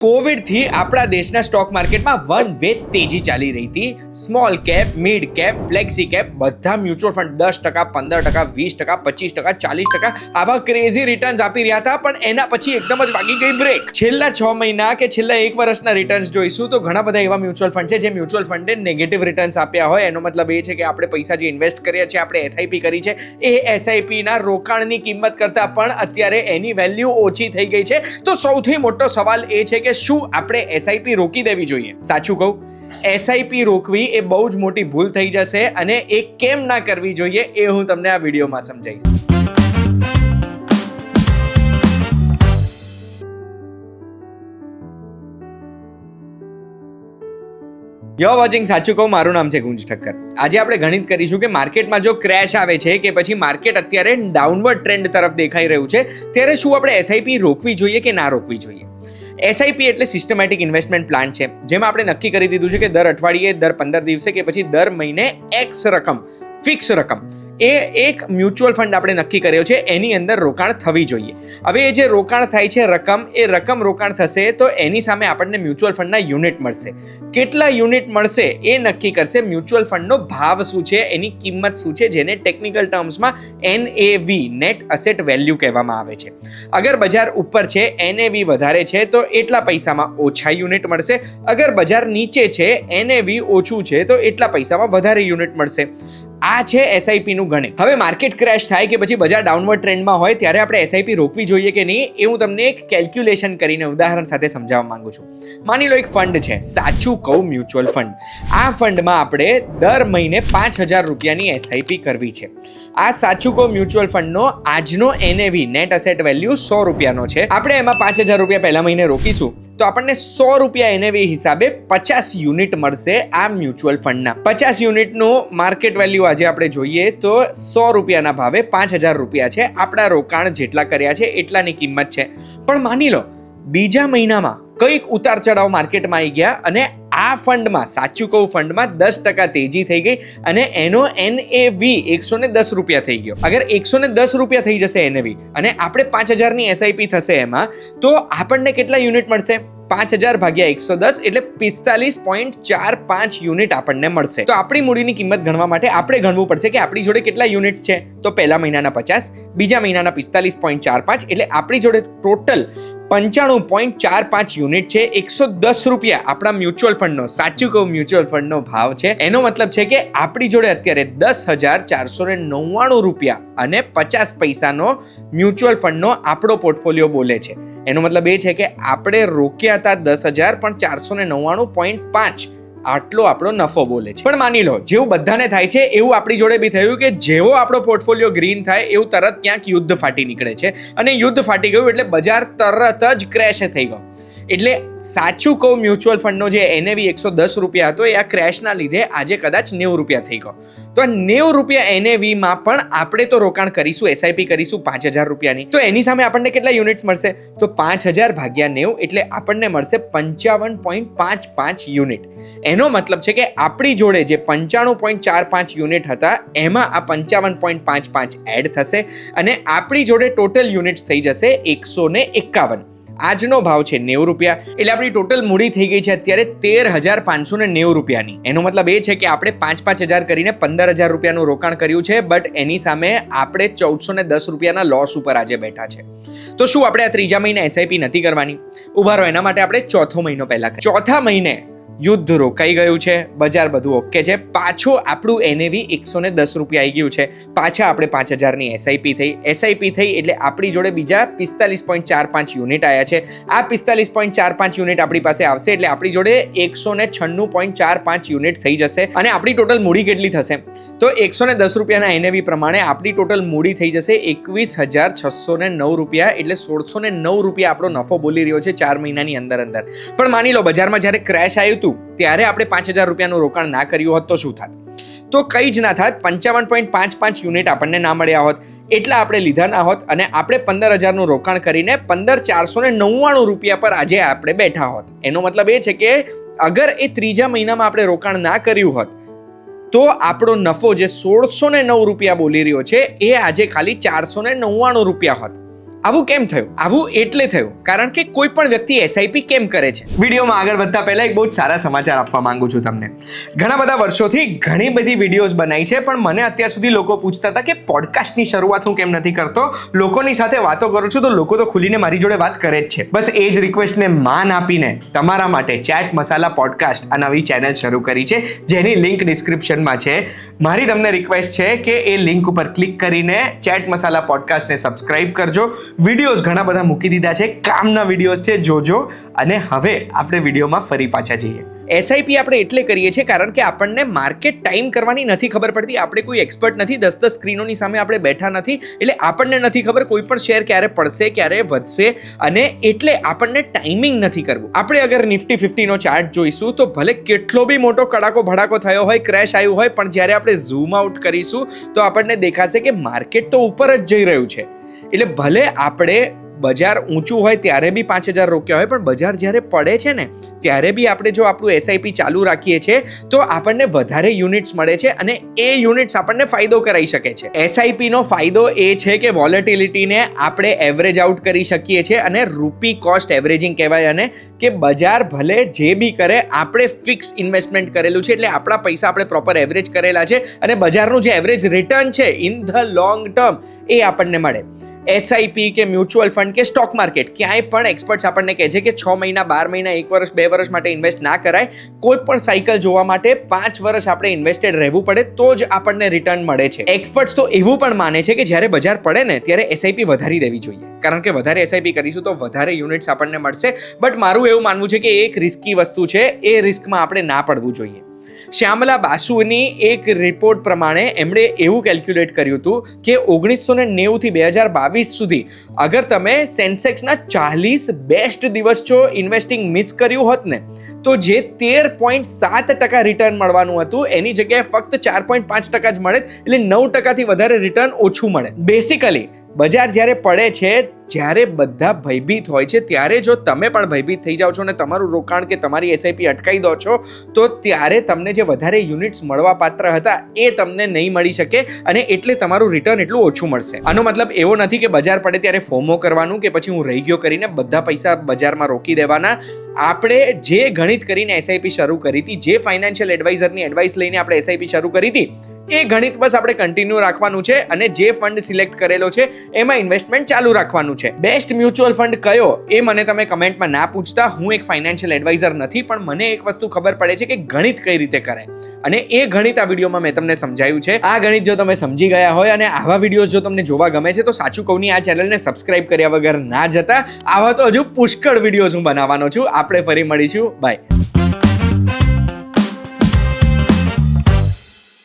Covid થી આપણા દેશના સ્ટોક માર્કેટમાં વન વે તેજી ચાલી રહી હતી. Small cap, mid cap, flexi cap બધા મ્યુચ્યુઅલ ફંડ 10%, 15%, 20%, 25%, 40% આવા ક્રેઝી રિટર્ન્સ આપી રહ્યા હતા. પણ એના પછી એકદમ જ વાગી ગઈ બ્રેક. છેલ્લા 6 મહિના કે છેલ્લા 1 વર્ષના રિટર્ન્સ જોઈશું તો ઘણા બધા એવા મ્યુચ્યુઅલ ફંડ છે જે મ્યુચ્યુઅલ ફંડે નેગેટિવ રિટર્ન્સ આપ્યા હોય. એનો મતલબ એ છે કે આપણે પૈસા જે ઇન્વેસ્ટ કર્યા છે, આપણે એસઆઈપી કરી છે, એ એસઆઈપી ના રોકાણની કિંમત કરતા પણ અત્યારે એની વેલ્યુ ઓછી થઈ ગઈ છે. તો સૌથી મોટો સવાલ એ છે કે શું આપણે એસઆઈપી રોકી દેવી જોઈએ? સાચું કહું, એસઆઈપી રોકવી એ બહુ જ મોટી ભૂલ થઈ જશે અને એ કેમ ના કરવી જોઈએ એ હું તમને આ વિડીયોમાં સમજાવીશ. યો વોચિંગ સાચું કહું, મારું નામ છે ગુંજ ઠક્કર. આજે આપણે ગણિત કરીશું કે માર્કેટમાં જો ક્રેશ આવે છે કે પછી માર્કેટ અત્યારે ડાઉનવર્ડ ટ્રેન્ડ તરફ દેખાઈ રહ્યું છે, ત્યારે શું આપણે એસઆઈપી રોકવી જોઈએ કે ના રોકવી જોઈએ? એસઆઈપી એટલે સિસ્ટમેટિક ઇન્વેસ્ટમેન્ટ પ્લાન છે, જેમાં આપણે નક્કી કરી દીધું છે કે દર અઠવાડિયે, દર 15 દિવસે કે પછી દર મહિને એક્સ રકમ, ફિક્સ રકમ, એ એક મ્યુચ્યુઅલ ફંડ આપણે નક્કી કર્યો છે, એની અંદર રોકાણ થવી જોઈએ. હવે એ જે રોકાણ થાય છે રકમ, એ રકમ રોકાણ થશે તો એની સામે આપણને મ્યુચ્યુઅલ ફંડના યુનિટ મળશે. કેટલા યુનિટ મળશે એ નક્કી કરશે મ્યુચ્યુઅલ ફંડનો ભાવ શું છે, એની કિંમત શું છે, જેને ટેકનિકલ ટર્મ્સમાં NAV, નેટ અસેટ વેલ્યુ કહેવામાં આવે છે. અગર બજાર ઉપર છે, NAV વધારે છે તો એટલા પૈસામાં ઓછા યુનિટ મળશે. અગર બજાર નીચે છે, NAV ઓછું છે તો એટલા પૈસામાં વધારે યુનિટ મળશે. આ છે એસઆઈપી નું ગણિત. હવે માર્કેટ ક્રેશ થાય કે પછી બજાર ડાઉનવર્ડ ટ્રેન્ડમાં હોય ત્યારે આપણે એસઆઈપી રોકવી જોઈએ કે નહીં, એ હું તમને એક કેલ્ક્યુલેશન કરીને ઉદાહરણ સાથે સમજાવવા માંગુ છું. માની લો એક ફંડ છે, સાચું કહું મ્યુચ્યુઅલ ફંડ. આ ફંડમાં આપણે દર મહિને 5,000 રૂપિયાની એસઆઈપી કરવી છે. આ સાચું કહું મ્યુચ્યુઅલ ફંડનો આજનો NAV, નેટ અસેટ વેલ્યુ 100 રૂપિયાનો છે. આપણે એમાં 5,000 રૂપિયા પહેલા મહિને રોકીશું તો આપણને 100 રૂપિયા NAV હિસાબે 50 યુનિટ મળશે આ મ્યુચ્યુઅલ ફંડના. 50 યુનિટનું માર્કેટ વેલ્યુ આજે આપણે જોઈએ તો 100 રૂપિયાના ભાવે 5,000 રૂપિયા છે. આપણા રોકાણ જેટલા કર્યા છે એટલાની કિંમત છે. પણ માની લો બીજા મહિનામાં કંઈક ઉતાર ચઢાવ માર્કેટમાં આવી ગયા અને આ ફંડમાં, સાચું કહું ફંડમાં 10% તેજી થઈ ગઈ અને એનો NAV 110 રૂપિયા થઈ ગયો. અગર 110 રૂપિયા થઈ જશે NAV અને આપણે 5,000 ની એસઆઈપી થશે એમાં, તો આપણને કેટલા યુનિટ મળશે? 5,000 ભાગ્યા 110 એટલે 45.45 યુનિટ આપણને મળશે. તો આપણી મૂડીની કિંમત ગણવા માટે આપણે ગણવું પડશે કે આપણી જોડે કેટલા યુનિટ છે. તો પહેલા મહિનાના 50, બીજા મહિનાના 45.45 એટલે આપણી જોડે ટોટલ 95.45 યુનિટ છે. 110 રૂપિયા આપણા મ્યુચ્યુઅલ ફંડનો, સાચું કહું મ્યુચ્યુઅલ ફંડનો ભાવ છે. એનો મતલબ છે કે આપણી જોડે અત્યારે 10,499 રૂપિયા અને 50 પૈસાનો મ્યુચ્યુઅલ ફંડનો આપણો પોર્ટફોલિયો બોલે છે. એનો મતલબ એ છે કે આપણે રોક્યા હતા 10,000 પણ 499.5 આટલો આપણો નફો બોલે છે. પણ માની લો જેવું બધાને થાય છે એવું આપણી જોડે બી થયું કે જેવો આપણો પોર્ટફોલિયો ગ્રીન થાય એવું તરત ક્યાંક યુદ્ધ ફાટી નીકળે છે અને યુદ્ધ ફાટી ગયું એટલે બજાર તરત જ ક્રેશ થઈ ગયો. એટલે સાચું કહું મ્યુચ્યુઅલ ફંડનો જે NAV 110 રૂપિયા હતો એ આ ક્રેશના લીધે આજે કદાચ 90 રૂપિયા થઈ ગયો. તો 90 રૂપિયા NAVમાં પણ આપણે તો રોકાણ કરીશું, એસઆઈપી કરીશું 5,000 રૂપિયાની. તો એની સામે આપણને કેટલા યુનિટ્સ મળશે? તો 5,000 ભાગ્યા 90 એટલે આપણને મળશે 55.55 યુનિટ. એનો મતલબ છે કે આપણી જોડે જે 95.45 યુનિટ હતા એમાં આ 55.55 એડ થશે અને આપણી જોડે ટોટલ યુનિટ્સ થઈ જશે 151. આજનો ભાવ છે 90 રૂપિયા એટલે આપણી ટોટલ મૂડી થઈ ગઈ છે અત્યારે 13,590 રૂપિયાની. એનો મતલબ એ છે કે આપણે 5,000 કરીને 15,000 રૂપિયાનું રોકાણ કર્યું છે, બટ એની સામે આપણે 1,410 રૂપિયાના લોસ ઉપર આજે બેઠા છે. તો શું આપણે આ ત્રીજા મહિને એસઆઈપી નથી કરવાની? ઉભા રહો, એના માટે આપણે ચોથો મહિનો પહેલા કરીએ. ચોથા મહિને યુદ્ધ રોકાઈ ગયું છે, બજાર બધું ઓકે છે, પાછો આપણું NAV 110 રૂપિયા આવી ગયું છે, પાછા આપણે 5,000 ની એસઆઈપી થઈ એટલે આપણી જોડે બીજા 45.45 યુનિટ આવ્યા છે. આ 45.45 યુનિટ આપણી પાસે આવશે એટલે આપણી જોડે 196.45 યુનિટ થઈ જશે અને આપણી ટોટલ મૂડી કેટલી થશે? તો 110 રૂપિયાના NAV પ્રમાણે આપણી ટોટલ મૂડી થઈ જશે 21,609 રૂપિયા એટલે 1,609 રૂપિયા આપણો નફો બોલી રહ્યો છે 4 મહિનાની અંદર. પણ માની લો બજારમાં જ્યારે ક્રેશ આવ્યું હતું ત્યારે આપણે 5,000 રૂપિયાનું રોકાણ ના કર્યું હોત તો શું થાત? તો કંઈ જ ના થાત. 55.55 યુનિટ આપણને ના મળ્યા હોત, એટલા આપણે લીધા ના હોત અને આપણે 15,000 નું રોકાણ કરીને 15,499 રૂપિયા પર આજે આપણે બેઠા હોત. એનો મતલબ એ છે કે અગર એ ત્રીજા મહિનામાં આપણે રોકાણ ના કર્યું હોત તો આપણો નફો જે 1,609 રૂપિયા બોલી રહ્યો છે એ આજે ખાલી 499 રૂપિયા હોત. આવું કેમ થયું? આવું એટલે થયું કારણ કે કોઈ પણ વ્યક્તિ એસઆઈપી કેમ કરે છે. વિડીયોમાં આગળ વધતા પહેલા એક બહુ જ સારા સમાચાર આપવા માંગુ છું તમને. ઘણા બધા વર્ષોથી ઘણી બધી વિડીયોઝ બનાવી છે, પણ મને અત્યાર સુધી લોકો પૂછતા હતા કે પોડકાસ્ટની શરૂઆત હું કેમ નથી કરતો, લોકોની સાથે વાતો કરું છું તો લોકો તો ખુલીને મારી જોડે વાત કરે જ છે. બસ એ જ રિક્વેસ્ટને માન આપીને તમારા માટે ચેટ મસાલા પોડકાસ્ટ આ નવી ચેનલ શરૂ કરી છે, જેની લિંક ડિસ્ક્રિપ્શનમાં છે. મારી તમને રિક્વેસ્ટ છે કે એ લિંક ઉપર ક્લિક કરીને ચેટ મસાલા પોડકાસ્ટને સબસ્ક્રાઇબ કરજો. વિડીયોઝ ઘણા બધા મૂકી દીધા છે, કામના વિડીયોઝ છે, જોજો. અને હવે આપણે વિડીયોમાં ફરી પાછા જઈએ. એસઆઈપી આપણે એટલે કરીએ છીએ કારણ કે આપણને માર્કેટ ટાઈમ કરવાની નથી ખબર પડતી. આપણે કોઈ એક્સપર્ટ નથી, 10 સ્ક્રીનોની સામે આપણે બેઠા નથી, એટલે આપણને નથી ખબર કોઈ પણ શેર ક્યારે પડશે, ક્યારે વધશે, અને એટલે આપણને ટાઈમિંગ નથી કરવું. આપણે અગર નિફ્ટી 50 નો ચાર્ટ જોઈશું તો ભલે કેટલો બી મોટો કડાકો ભડાકો થયો હોય, ક્રેશ આવ્યું હોય, પણ જ્યારે આપણે ઝૂમ આઉટ કરીશું તો આપણને દેખાશે કે માર્કેટ તો ઉપર જ જઈ રહ્યું છે. એટલે ભલે આપણે બજાર ઊંચું હોય ત્યારે બી 5000 રોક્યા હોય, પણ બજાર જ્યારે પડે છે ને ત્યારે બી આપણે જો આપણું એસઆઈપી ચાલુ રાખીએ છીએ તો આપણને વધારે યુનિટ્સ મળે છે, અને એ યુનિટ્સ આપણને ફાયદો કરાવી શકે છે. એસઆઈપીનો ફાયદો એ છે કે વોલેટિલિટીને આપણે એવરેજ આઉટ કરી શકીએ છીએ, અને રૂપી કોસ્ટ એવરેજિંગ કહેવાય. અને કે બજાર ભલે જે બી કરે, આપણે ફિક્સ ઇન્વેસ્ટમેન્ટ કરેલું છે, એટલે આપણા પૈસા આપણે પ્રોપર એવરેજ કરેલા છે, અને બજારનું જે એવરેજ રિટર્ન છે ઇન ધ લોંગ ટર્મ એ આપણને મળે. એસઆઈપી કે મ્યુચ્યુઅલ ફંડ કે સ્ટોક માર્કેટ ક્યાંય પણ એક્સપર્ટ્સ આપણને કહે છે કે 6 મહિના, 12 મહિના, 1 વર્ષ, 2 વર્ષ માટે ઇન્વેસ્ટ ના કરાય. કોઈ પણ સાયકલ જોવા માટે 5 વર્ષ આપણે ઇન્વેસ્ટેડ રહેવું પડે તો જ આપણને રિટર્ન મળે છે. એક્સપર્ટ્સ તો એવું પણ માને છે કે જ્યારે બજાર પડે ને ત્યારે એસઆઈપી વધારી દેવી જોઈએ, કારણ કે વધારે એસઆઈપી કરીશું તો વધારે યુનિટ્સ આપણને મળશે. બટ મારું એવું માનવું છે કે એક રિસ્કી વસ્તુ છે, એ રિસ્કમાં આપણે ના પડવું જોઈએ. શ્યામલા બાસુની એક રિપોર્ટ પ્રમાણે એમણે એવું કેલ્ક્યુલેટ કર્યું હતું કે 1990 થી 2022 સુધી અગર તમે સેન્સેક્સના 40 બેસ્ટ દિવસ જો ઇન્વેસ્ટિંગ મિસ કર્યું હોત ને તો જે 13.7% રિટર્ન મળવાનું હતું એની જગ્યાએ ફક્ત 4.5% જ મળે, એટલે 9%થી વધારે રિટર્ન ઓછું મળે. બેસિકલી બજાર જ્યારે પડે છે, જ્યારે બધા ભયભીત હોય છે, ત્યારે જો તમે પણ ભયભીત થઈ જાઓ છો અને તમારું રોકાણ કે તમારી એસઆઈપી અટકાવી દો છો તો ત્યારે તમને જે વધારે યુનિટ્સ મળવા પાત્ર હતા એ તમને નહીં મળી શકે, અને એટલે તમારું રિટર્ન એટલું ઓછું મળશે. આનો મતલબ એવો નથી કે બજાર પડે ત્યારે ફોમો કરવાનું કે પછી હું રહી ગયો કરીને બધા પૈસા બજારમાં રોકી દેવાના. આપણે જે ગણિત કરીને એસઆઈપી શરૂ કરી હતી, જે ફાઇનાન્શિયલ એડવાઇઝરની એડવાઇસ લઈને આપણે એસઆઈપી શરૂ કરી હતી, એ ગણિત બસ આપણે કન્ટિન્યુ રાખવાનું છે, અને જે ફંડ સિલેક્ટ કરેલો છે એમાં ઇન્વેસ્ટમેન્ટ ચાલુ રાખવાનું છે. બેસ્ટ મ્યુચ્યુઅલ ફંડ કયો એ મને તમે કમેન્ટમાં ના પૂછતા. હું એક ફાઇનાન્શિયલ એડવાઇઝર નથી, પણ મને એક વસ્તુ ખબર પડે છે કે ગણિત કઈ રીતે કરાય, અને એ ગણિત આ વિડીયોમાં મેં તમને સમજાવ્યું છે. આ ગણિત જો તમે સમજી ગયા હોય અને આવા વિડીયોઝ જો તમને જોવા ગમે છે તો સાચું કહું ની આ ચેનલને સબસ્ક્રાઇબ કર્યા વગર ના જતા. આવા તો હજુ પુષ્કળ વિડીયોઝ હું બનાવવાનો છું. આપણે ફરી મળીશું. બાય.